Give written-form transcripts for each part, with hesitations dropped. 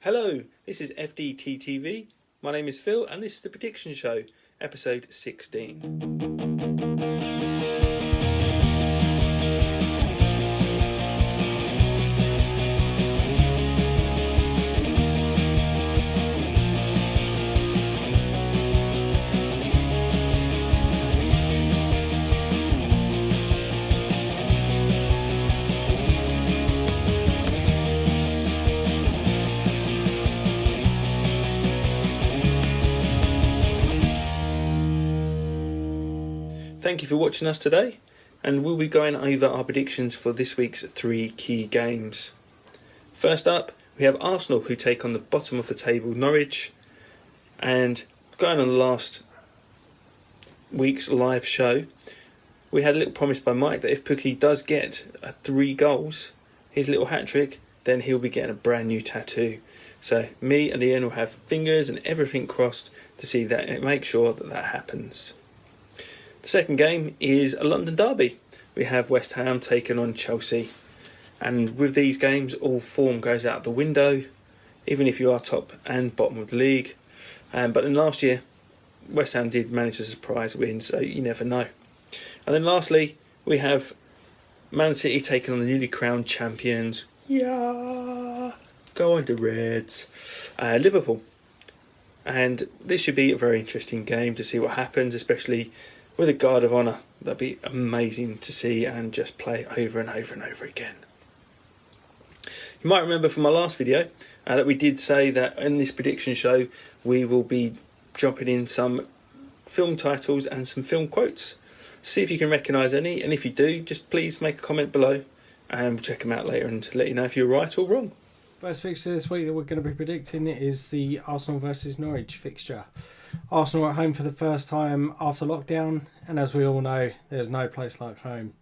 Hello, this is FDT-TV. My name is Phil and this is the Prediction Show, episode 16. Thank you for watching us today, and we'll be going over our predictions for this week's three key games. First up, we have Arsenal, who take on the bottom of the table Norwich, and going on the last week's live show, we had a little promise by Mike that if Pukki does get 3 goals, his little hat-trick, then he'll be getting a brand new tattoo. So me and Ian will have fingers and everything crossed to see that and make sure that that happens. The second game is a London derby. We have West Ham taking on Chelsea. And with these games, all form goes out the window, even if you are top and bottom of the league. But in last year, West Ham did manage a surprise win, so you never know. And then lastly, we have Man City taking on the newly crowned champions. Yeah, go on the Reds. Liverpool. And this should be a very interesting game to see what happens, especially with a guard of honour. That'd be amazing to see and just play over and over and over again. You might remember from my last video that we did say that in this prediction show we will be dropping in some film titles and some film quotes. See if you can recognise any, and if you do, just please make a comment below and we'll check them out later and let you know if you're right or wrong. First fixture this week that we're going to be predicting is the Arsenal versus Norwich fixture. Arsenal are at home for the first time after lockdown, and as we all know, there's no place like home.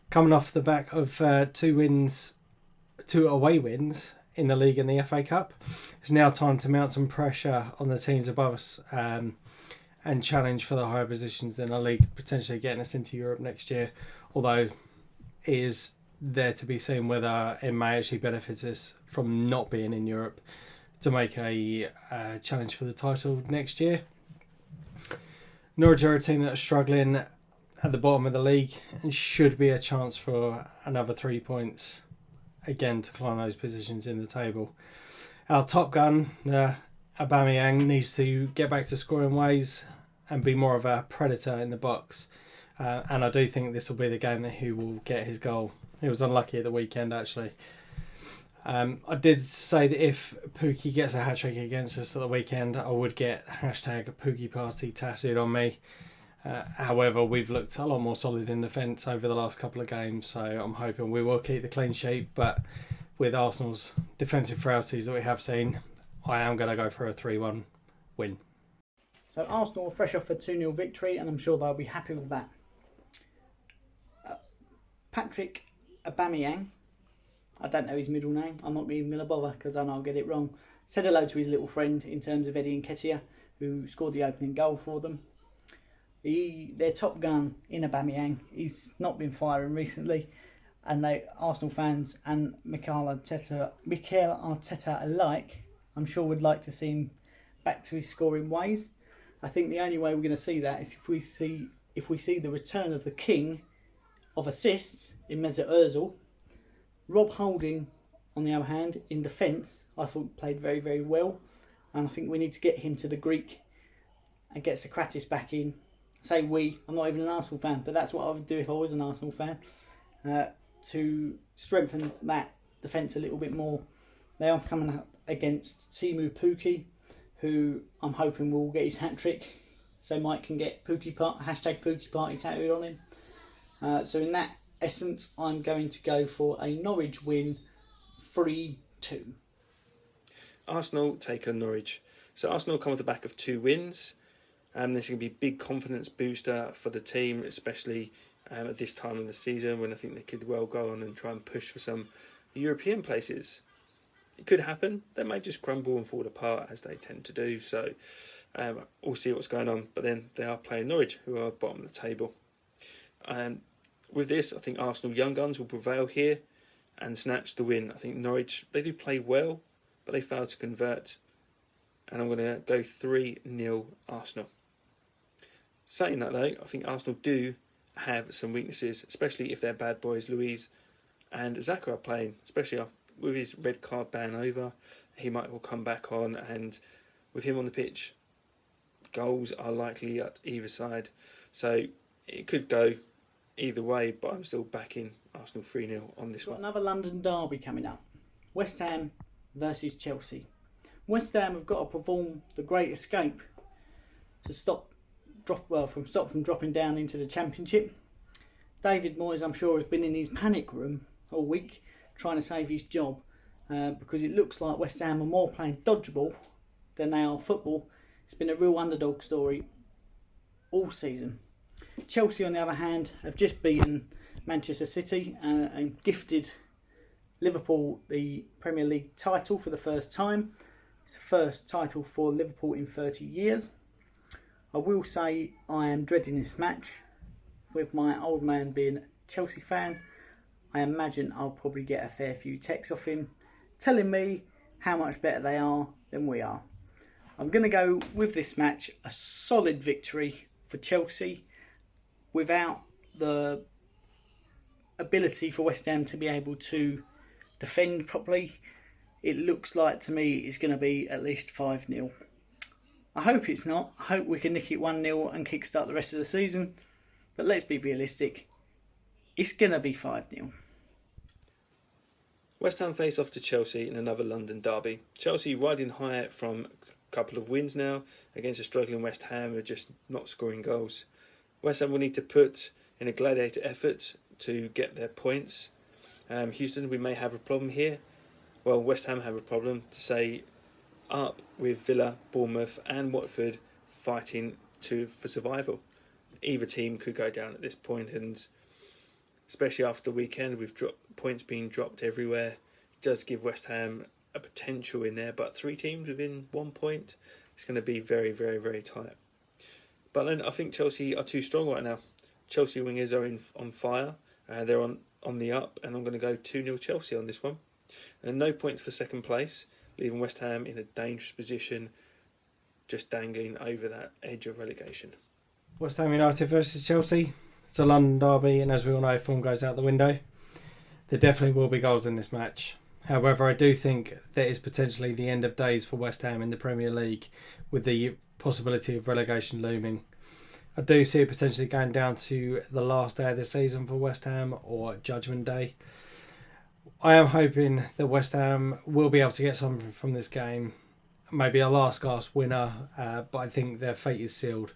Coming off the back of 2 away wins in the league and the FA Cup, it's now time to mount some pressure on the teams above us and challenge for the higher positions in the league, potentially getting us into Europe next year, although it is there to be seen whether it may actually benefit us from not being in Europe to make a challenge for the title next year. Norwich are a team that are struggling at the bottom of the league and should be a chance for another 3 points again to climb those positions in the table. Our top gun, Aubameyang, needs to get back to scoring ways and be more of a predator in the box. And I do think this will be the game that he will get his goal. He was unlucky at the weekend, actually. I did say that if Pukki gets a hat-trick against us at the weekend, I would get #Pukki Party tattooed on me. However, we've looked a lot more solid in defence over the last couple of games, so I'm hoping we will keep the clean sheet. But with Arsenal's defensive frailties that we have seen, I am going to go for a 3-1 win. So Arsenal are fresh off a 2-0 victory, and I'm sure they'll be happy with that. Patrick Aubameyang, I don't know his middle name, I'm not even going to bother because I know I'll get it wrong, said hello to his little friend in terms of Eddie Nketiah, who scored the opening goal for them. Their top gun in Aubameyang, he's not been firing recently, and Arsenal fans and Mikel Arteta alike, I'm sure would like to see him back to his scoring ways. I think the only way we're going to see that is if we see the return of the king of assists in Mesut Ozil. Rob Holding, on the other hand, in defence, I thought played very, very well. And I think we need to get him to the Greek and get Socrates back in. Say we, I'm not even an Arsenal fan, but that's what I would do if I was an Arsenal fan, to strengthen that defence a little bit more. They are coming up against Teemu Pukki, who I'm hoping will get his hat-trick, so Mike can get #Pukki Party tattooed on him. So in that essence, I'm going to go for a Norwich win, 3-2. Arsenal take on Norwich. So Arsenal come off the back of 2 wins. This is going to be a big confidence booster for the team, especially at this time of the season when I think they could well go on and try and push for some European places. It could happen. They may just crumble and fall apart as they tend to do. So we'll see what's going on. But then they are playing Norwich, who are bottom of the table. With this, I think Arsenal young guns will prevail here and snatch the win. I think Norwich, they do play well, but they failed to convert. And I'm going to go 3-0 Arsenal. Saying that though, I think Arsenal do have some weaknesses, especially if their bad boys Luiz and Xhaka are playing, especially with his red card ban over. He might well come back on, and with him on the pitch, goals are likely at either side. So it could go either way, but I'm still backing Arsenal 3-0 on this one. Another London derby coming up. West Ham versus Chelsea. West Ham have got to perform the great escape to stop from dropping down into the Championship. David Moyes, I'm sure, has been in his panic room all week trying to save his job because it looks like West Ham are more playing dodgeball than they are football. It's been a real underdog story all season. Chelsea, on the other hand, have just beaten Manchester City and gifted Liverpool the Premier League title for the first time. It's the first title for Liverpool in 30 years. I will say I am dreading this match. With my old man being a Chelsea fan, I imagine I'll probably get a fair few texts off him telling me how much better they are than we are. I'm going to go with this match a solid victory for Chelsea without the ability for West Ham to be able to defend properly. It looks like to me it's going to be at least 5-0. I hope it's not. I hope we can nick it 1-0 and kickstart the rest of the season. But let's be realistic. It's going to be 5-0. West Ham face off to Chelsea in another London derby. Chelsea riding high from a couple of wins now against a struggling West Ham who are just not scoring goals. West Ham will need to put in a gladiator effort to get their points. Houston, we may have a problem here. Well, West Ham have a problem to stay up with Villa, Bournemouth and Watford fighting for survival. Either team could go down at this point, and especially after the weekend with points being dropped everywhere, it does give West Ham a potential in there, but 3 teams within 1 point, it's going to be very, very, very tight. But then I think Chelsea are too strong right now. Chelsea wingers are on fire, they're on the up, and I'm going to go 2-0 Chelsea on this one. And no points for second place, leaving West Ham in a dangerous position, just dangling over that edge of relegation. West Ham United versus Chelsea. It's a London derby, and as we all know, form goes out the window. There definitely will be goals in this match. However, I do think there is potentially the end of days for West Ham in the Premier League, with the possibility of relegation looming. I do see it potentially going down to the last day of the season for West Ham or Judgment Day. I am hoping that West Ham will be able to get something from this game. Maybe a last gasp winner, but I think their fate is sealed.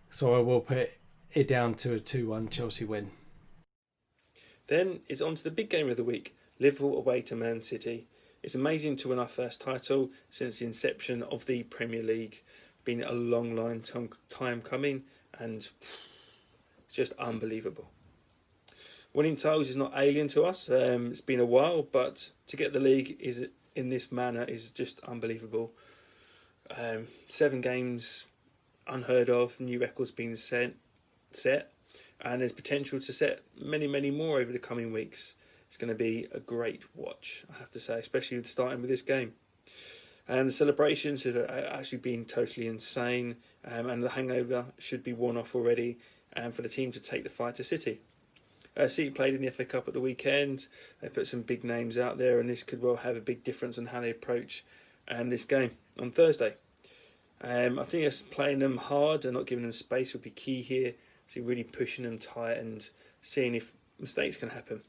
So I will put it down to a 2-1 Chelsea win. Then it's on to the big game of the week, Liverpool away to Man City. It's amazing to win our first title since the inception of the Premier League. Been a long time coming, and it's just unbelievable. Winning titles is not alien to us. It's been a while, but to get the league in this manner is just unbelievable. 7 games, unheard of. New records being set, and there's potential to set many, many more over the coming weeks. It's going to be a great watch, I have to say, especially starting with this game. And the celebrations have actually been totally insane, and the hangover should be worn off already, and for the team to take the fight to City. City played in the FA Cup at the weekend. They put some big names out there, and this could well have a big difference on how they approach this game on Thursday. I think us playing them hard and not giving them space will be key here. So really pushing them tight and seeing if mistakes can happen.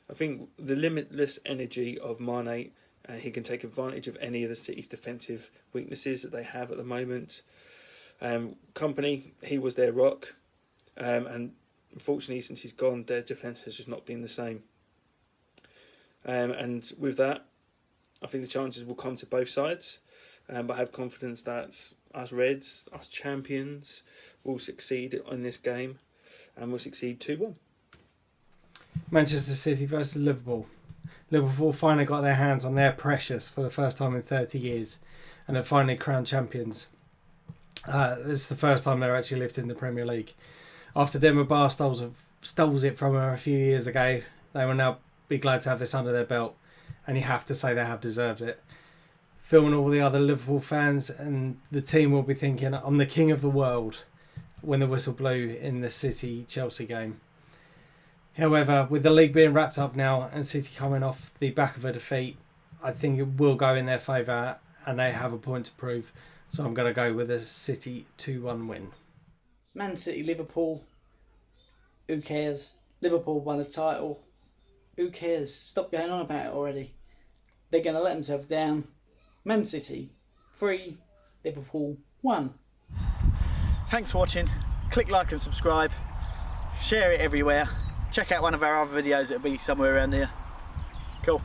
I think the limitless energy of Mane, he can take advantage of any of the City's defensive weaknesses that they have at the moment. Company, he was their rock, and unfortunately, since he's gone, their defence has just not been the same. And with that, I think the chances will come to both sides. But I have confidence that us Reds, us champions, will succeed in this game and will succeed 2-1. Manchester City versus Liverpool. Liverpool finally got their hands on their precious for the first time in 30 years and have finally crowned champions. This is the first time they're actually lifting the Premier League. After Denver Bar stole it from her a few years ago, they will now be glad to have this under their belt, and you have to say they have deserved it. Phil and all the other Liverpool fans and the team will be thinking, I'm the king of the world when the whistle blew in the City-Chelsea game. However, with the league being wrapped up now and City coming off the back of a defeat, I think it will go in their favour and they have a point to prove. So I'm going to go with a City 2-1 win. Man City, Liverpool. Who cares? Liverpool won a title. Who cares? Stop going on about it already. They're going to let themselves down. Man City 3, Liverpool 1. Thanks for watching. Click like and subscribe. Share it everywhere. Check out one of our other videos, it'll be somewhere around here. Cool.